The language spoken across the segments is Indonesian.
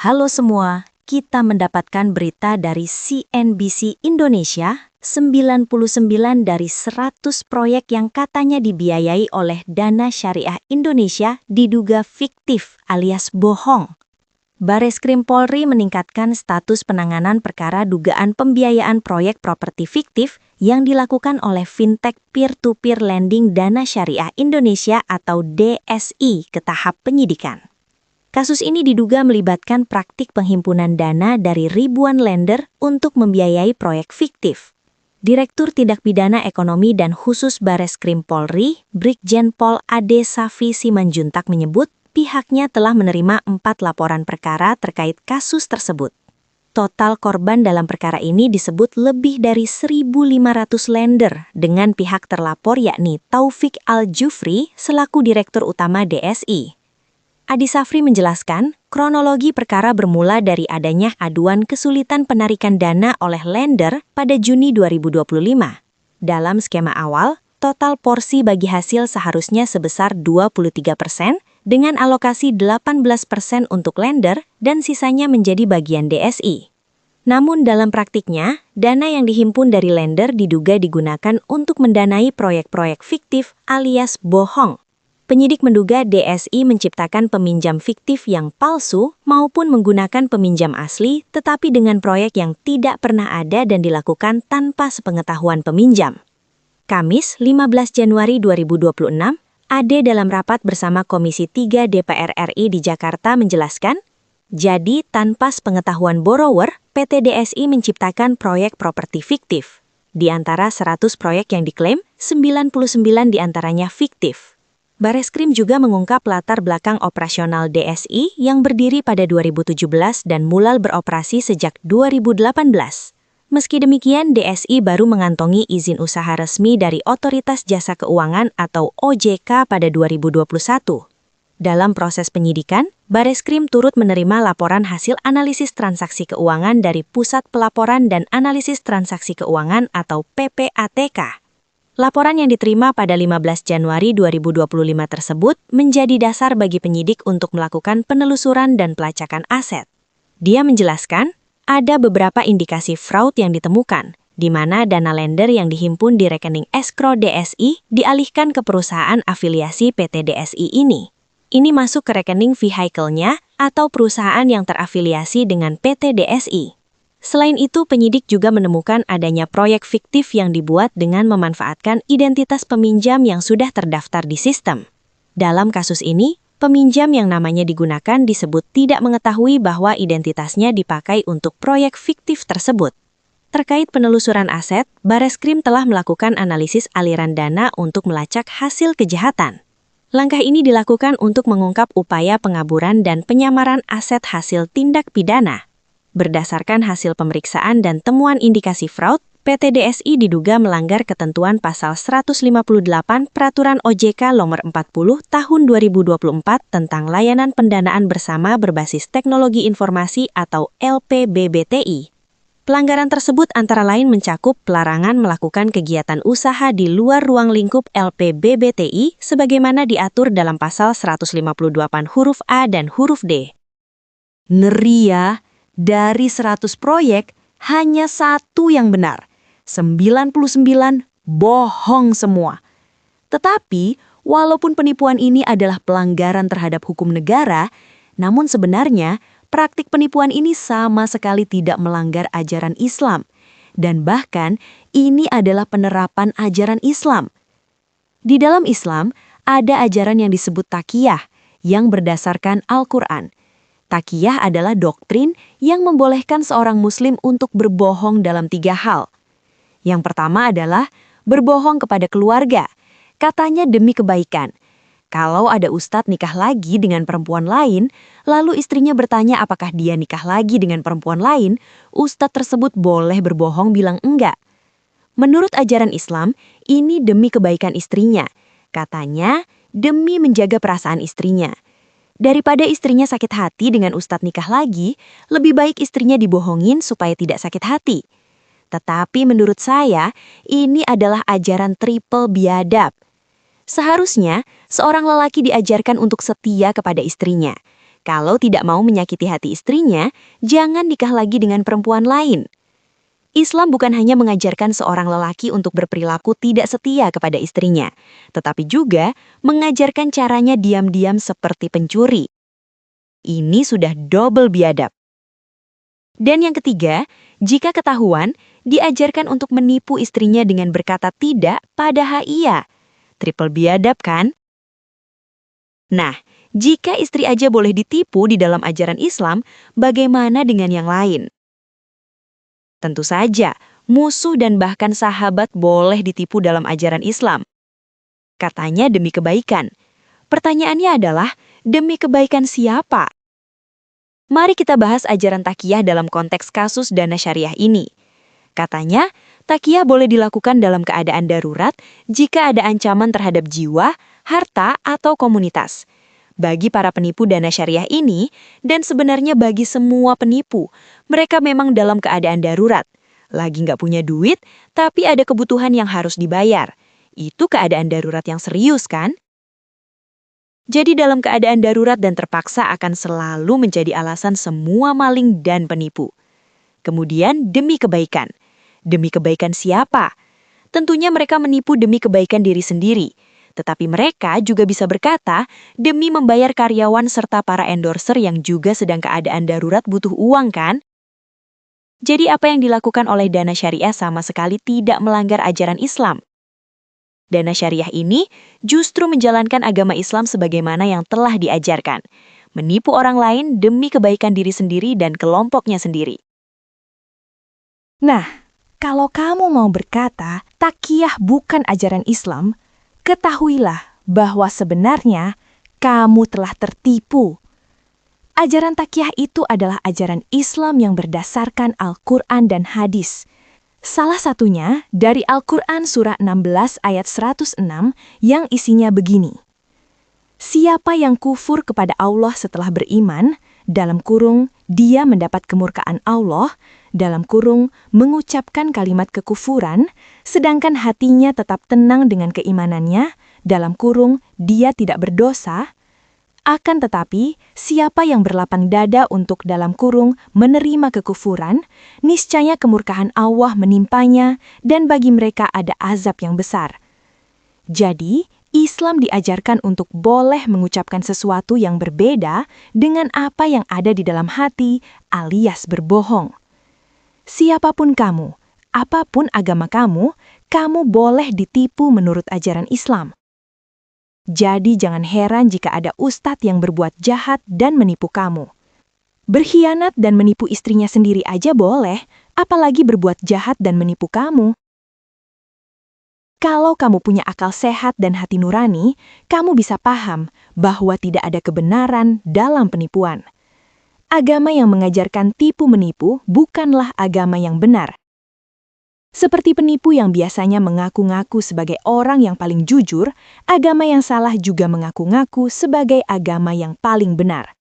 Halo semua, kita mendapatkan berita dari CNBC Indonesia, 99 dari 100 proyek yang katanya dibiayai oleh Dana Syariah Indonesia diduga fiktif alias bohong. Bareskrim Polri meningkatkan status penanganan perkara dugaan pembiayaan proyek properti fiktif yang dilakukan oleh fintech peer-to-peer lending Dana Syariah Indonesia atau DSI ke tahap penyidikan. Kasus ini diduga melibatkan praktik penghimpunan dana dari ribuan lender untuk membiayai proyek fiktif. Direktur Tindak Pidana Ekonomi dan Khusus Bareskrim Polri, Brigjen Pol Ade Safi Simanjuntak menyebut pihaknya telah menerima 4 laporan perkara terkait kasus tersebut. Total korban dalam perkara ini disebut lebih dari 1.500 lender dengan pihak terlapor yakni Taufik Al-Jufri selaku Direktur Utama DSI. Adi Safri menjelaskan, kronologi perkara bermula dari adanya aduan kesulitan penarikan dana oleh lender pada Juni 2025. Dalam skema awal, total porsi bagi hasil seharusnya sebesar 23% dengan alokasi 18% untuk lender dan sisanya menjadi bagian DSI. Namun dalam praktiknya, dana yang dihimpun dari lender diduga digunakan untuk mendanai proyek-proyek fiktif alias bohong. Penyidik menduga DSI menciptakan peminjam fiktif yang palsu maupun menggunakan peminjam asli tetapi dengan proyek yang tidak pernah ada dan dilakukan tanpa sepengetahuan peminjam. Kamis 15 Januari 2026, Ade dalam rapat bersama Komisi 3 DPR RI di Jakarta menjelaskan, jadi tanpa sepengetahuan borrower, PT DSI menciptakan proyek properti fiktif. Di antara 100 proyek yang diklaim, 99 diantaranya fiktif. Bareskrim juga mengungkap latar belakang operasional DSI yang berdiri pada 2017 dan mulai beroperasi sejak 2018. Meski demikian, DSI baru mengantongi izin usaha resmi dari Otoritas Jasa Keuangan atau OJK pada 2021. Dalam proses penyidikan, Bareskrim turut menerima laporan hasil analisis transaksi keuangan dari Pusat Pelaporan dan Analisis Transaksi Keuangan atau PPATK. Laporan yang diterima pada 15 Januari 2025 tersebut menjadi dasar bagi penyidik untuk melakukan penelusuran dan pelacakan aset. Dia menjelaskan, ada beberapa indikasi fraud yang ditemukan, di mana dana lender yang dihimpun di rekening escrow DSI dialihkan ke perusahaan afiliasi PT DSI ini. Ini masuk ke rekening vehicle-nya atau perusahaan yang terafiliasi dengan PT DSI. Selain itu, penyidik juga menemukan adanya proyek fiktif yang dibuat dengan memanfaatkan identitas peminjam yang sudah terdaftar di sistem. Dalam kasus ini, peminjam yang namanya digunakan disebut tidak mengetahui bahwa identitasnya dipakai untuk proyek fiktif tersebut. Terkait penelusuran aset, Bareskrim telah melakukan analisis aliran dana untuk melacak hasil kejahatan. Langkah ini dilakukan untuk mengungkap upaya pengaburan dan penyamaran aset hasil tindak pidana. Berdasarkan hasil pemeriksaan dan temuan indikasi fraud, PT DSI diduga melanggar ketentuan pasal 158 Peraturan OJK Nomor 40 Tahun 2024 tentang Layanan Pendanaan Bersama Berbasis Teknologi Informasi atau LPBBTI. Pelanggaran tersebut antara lain mencakup pelarangan melakukan kegiatan usaha di luar ruang lingkup LPBBTI sebagaimana diatur dalam pasal 158 huruf A dan huruf D. Ngeri ya! Dari 100 proyek, hanya 1 yang benar. 99 bohong semua. Tetapi, walaupun penipuan ini adalah pelanggaran terhadap hukum negara, namun sebenarnya praktik penipuan ini sama sekali tidak melanggar ajaran Islam. Dan bahkan, ini adalah penerapan ajaran Islam. Di dalam Islam, ada ajaran yang disebut taqiyah, yang berdasarkan Al-Quran. Taqiyah adalah doktrin yang membolehkan seorang muslim untuk berbohong dalam 3 hal. Yang pertama adalah berbohong kepada keluarga, katanya demi kebaikan. Kalau ada ustadz nikah lagi dengan perempuan lain, lalu istrinya bertanya apakah dia nikah lagi dengan perempuan lain, ustadz tersebut boleh berbohong bilang enggak. Menurut ajaran Islam, ini demi kebaikan istrinya. Katanya demi menjaga perasaan istrinya. Daripada istrinya sakit hati dengan ustadz nikah lagi, lebih baik istrinya dibohongin supaya tidak sakit hati. Tetapi menurut saya, ini adalah ajaran triple biadab. Seharusnya, seorang lelaki diajarkan untuk setia kepada istrinya. Kalau tidak mau menyakiti hati istrinya, jangan nikah lagi dengan perempuan lain. Islam bukan hanya mengajarkan seorang lelaki untuk berperilaku tidak setia kepada istrinya, tetapi juga mengajarkan caranya diam-diam seperti pencuri. Ini sudah double biadab. Dan yang ketiga, jika ketahuan, diajarkan untuk menipu istrinya dengan berkata tidak padahal iya. Triple biadab kan? Nah, jika istri aja boleh ditipu di dalam ajaran Islam, bagaimana dengan yang lain? Tentu saja, musuh dan bahkan sahabat boleh ditipu dalam ajaran Islam. Katanya demi kebaikan. Pertanyaannya adalah, demi kebaikan siapa? Mari kita bahas ajaran takiyah dalam konteks kasus dana syariah ini. Katanya, takiyah boleh dilakukan dalam keadaan darurat jika ada ancaman terhadap jiwa, harta, atau komunitas. Bagi para penipu dana syariah ini, dan sebenarnya bagi semua penipu, mereka memang dalam keadaan darurat. Lagi nggak punya duit, tapi ada kebutuhan yang harus dibayar. Itu keadaan darurat yang serius kan? Jadi dalam keadaan darurat dan terpaksa akan selalu menjadi alasan semua maling dan penipu. Kemudian demi kebaikan. Demi kebaikan siapa? Tentunya mereka menipu demi kebaikan diri sendiri. Tetapi mereka juga bisa berkata demi membayar karyawan serta para endorser yang juga sedang keadaan darurat butuh uang kan? Jadi apa yang dilakukan oleh dana syariah sama sekali tidak melanggar ajaran Islam. Dana syariah ini justru menjalankan agama Islam sebagaimana yang telah diajarkan. Menipu orang lain demi kebaikan diri sendiri dan kelompoknya sendiri. Nah, kalau kamu mau berkata takiyah bukan ajaran Islam, ketahuilah bahwa sebenarnya kamu telah tertipu. Ajaran takiyah itu adalah ajaran Islam yang berdasarkan Al-Quran dan hadis. Salah satunya dari Al-Quran surah 16 ayat 106 yang isinya begini. Siapa yang kufur kepada Allah setelah beriman, dalam kurung, dia mendapat kemurkaan Allah, dalam kurung, mengucapkan kalimat kekufuran, sedangkan hatinya tetap tenang dengan keimanannya, dalam kurung, dia tidak berdosa. Akan tetapi, siapa yang berlapang dada untuk dalam kurung menerima kekufuran, niscaya kemurkaan Allah menimpanya dan bagi mereka ada azab yang besar. Jadi, Islam diajarkan untuk boleh mengucapkan sesuatu yang berbeda dengan apa yang ada di dalam hati alias berbohong. Siapapun kamu, apapun agama kamu boleh ditipu menurut ajaran Islam. Jadi jangan heran jika ada ustadz yang berbuat jahat dan menipu kamu. Berkhianat dan menipu istrinya sendiri aja boleh, apalagi berbuat jahat dan menipu kamu. Kalau kamu punya akal sehat dan hati nurani, kamu bisa paham bahwa tidak ada kebenaran dalam penipuan. Agama yang mengajarkan tipu-menipu bukanlah agama yang benar. Seperti penipu yang biasanya mengaku-ngaku sebagai orang yang paling jujur, agama yang salah juga mengaku-ngaku sebagai agama yang paling benar.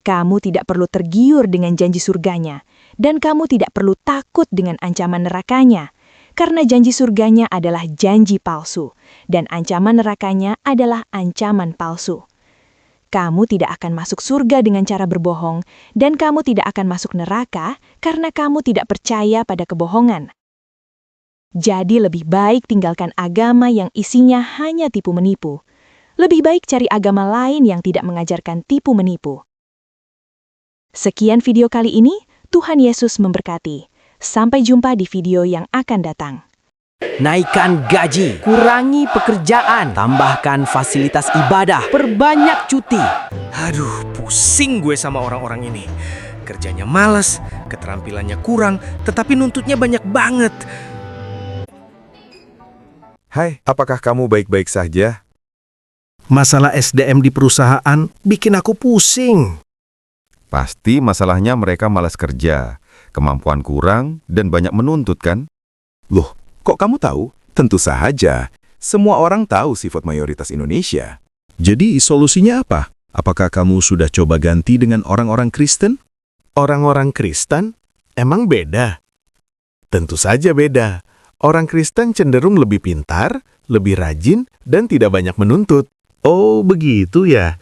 Kamu tidak perlu tergiur dengan janji surganya, dan kamu tidak perlu takut dengan ancaman nerakanya, karena janji surganya adalah janji palsu, dan ancaman nerakanya adalah ancaman palsu. Kamu tidak akan masuk surga dengan cara berbohong, dan kamu tidak akan masuk neraka karena kamu tidak percaya pada kebohongan. Jadi lebih baik tinggalkan agama yang isinya hanya tipu-menipu. Lebih baik cari agama lain yang tidak mengajarkan tipu-menipu. Sekian video kali ini, Tuhan Yesus memberkati. Sampai jumpa di video yang akan datang. Naikkan gaji, kurangi pekerjaan, tambahkan fasilitas ibadah, perbanyak cuti. Aduh, pusing gue sama orang-orang ini. Kerjanya malas, keterampilannya kurang, tetapi nuntutnya banyak banget. Hai, apakah kamu baik-baik saja? Masalah SDM di perusahaan bikin aku pusing. Pasti masalahnya mereka malas kerja, kemampuan kurang, dan banyak menuntut kan? Loh, kok kamu tahu? Tentu saja. Semua orang tahu sifat mayoritas Indonesia. Jadi solusinya apa? Apakah kamu sudah coba ganti dengan orang-orang Kristen? Orang-orang Kristen emang beda? Tentu saja beda. Orang Kristen cenderung lebih pintar, lebih rajin, dan tidak banyak menuntut. Oh, begitu ya.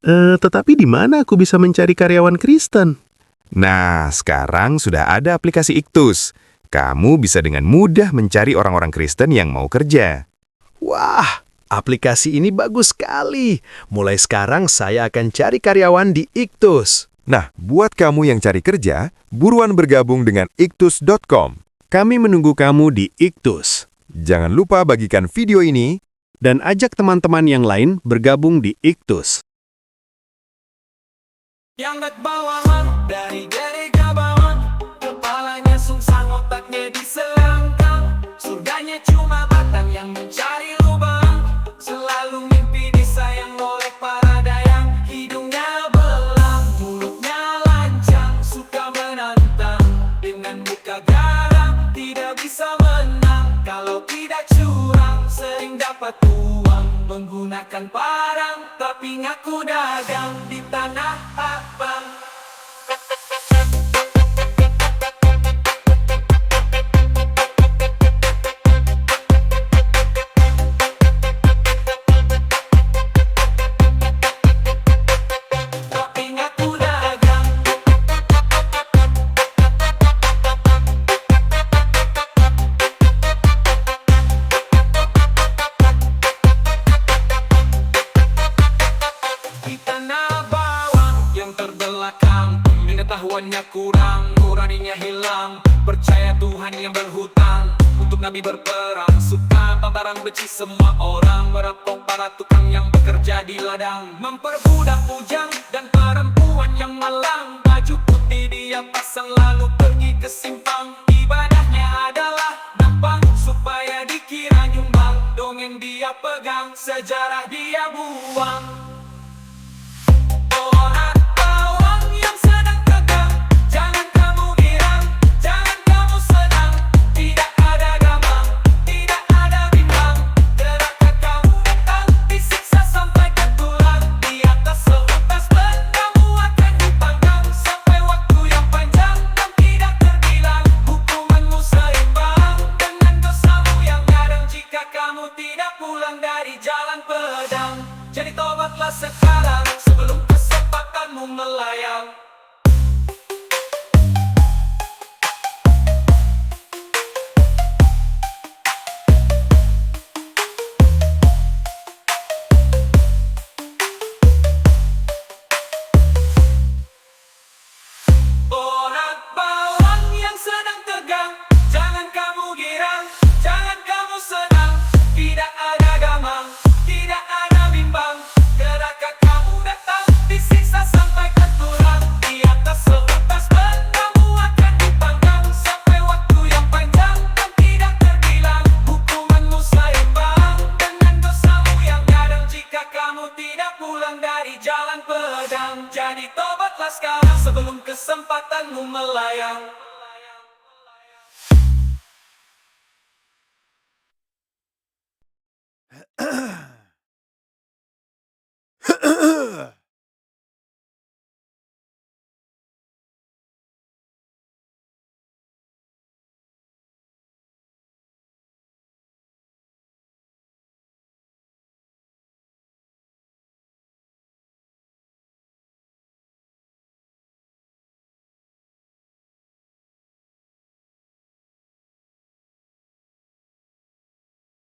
Tetapi di mana aku bisa mencari karyawan Kristen? Nah, sekarang sudah ada aplikasi Iktus. Kamu bisa dengan mudah mencari orang-orang Kristen yang mau kerja. Wah, aplikasi ini bagus sekali. Mulai sekarang saya akan cari karyawan di Iktus. Nah, buat kamu yang cari kerja, buruan bergabung dengan iktus.com. Kami menunggu kamu di Iktus. Jangan lupa bagikan video ini Dan ajak teman-teman yang lain bergabung di Iktus. Yang bawahan dari Gabawan, kepalanya sungsang, otaknya diselangkang. Surganya cuma batang yang mencari lubang, selalu mimpi disayang oleh para dayang. Hidungnya belang, mulutnya lancang, suka menantang. Dengan muka garang, tidak bisa menang. Kalau tidak curang, sering dapat uang. Menggunakan parang, tapi ngaku dagang di tanah abang. Tapi ngaku dagang. Di tanah bawang yang terbelakang, pengetahuannya kurang, nuraninya hilang. Percaya Tuhan yang berhutang, untuk Nabi berperang. Suka barang benci semua orang, merampok para tukang yang bekerja di ladang. Memperbudak bujang dan perempuan yang malang. Baju putih dia pasang lalu pergi ke simpang. Ibadahnya adalah nampang, supaya dikira nyumbang. Dongeng dia pegang, sejarah dia buang. Orang bawang yang sedang tegang, jangan kamu girang, jangan kamu senang. Tidak ada gamang, tidak ada bimbang. Gerakan kamu datang, disiksa sampai ke tulang. Di atas seutas bendamu akan dipanggang, sampai waktu yang panjang dan tidak terbilang. Hukumanmu seimbang dengan dosamu yang kadang, jika kamu tidak pulang dari jalan pedang. Jadi tobatlah sekarang, sebelum kesempatanmu melayang. Orang bawang yang sedang tegang, jangan kamu girang, jangan kamu senang. Tidak ada gamang, tidak ada bimbang. Gerakan kamu datang, disiksa sampai ke tulang. Di atas seutas bendamu akan dipanggang, sampai waktu yang panjang dan tidak terbilang. Hukumanmu seimbang dengan dosamu yang kadang, jika kamu tidak pulang dari jalan pedang. Jadi tobatlah sekarang, sebelum kesempatanmu melayang.